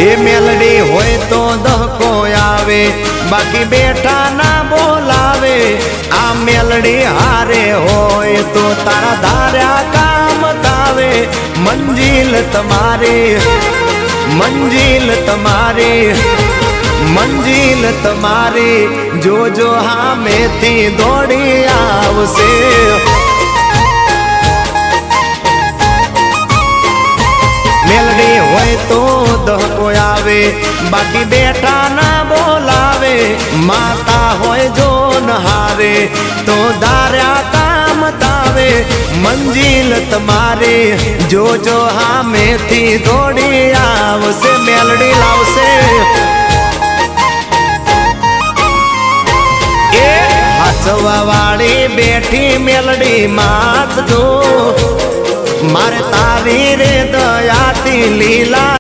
એ મેલડી હોય તો દહકો આવે, બાકી બેઠા ના બોલાવે। આ મેલડી હારે હોય તો તારા ધાર્યા કામ થાવે। મંજિલ તમારી, મંજિલ તમારી, મંજિલ તમારી, જોજો હામેથી દોડી આવશે। મેલડી હોય તો દહકો આવે, બાકી બેઠા ના બોલાવે। માતા હોય જો નહારે તો ધાર્યા કામ થાવે। મંજિલ તમારી, જોજો હામેથી દોડી આવશે। મેલડી લાવશે। એ હાચવા વાળી બેઠી મેલડી માત જો, મારે તારી રે દયાથી લીલા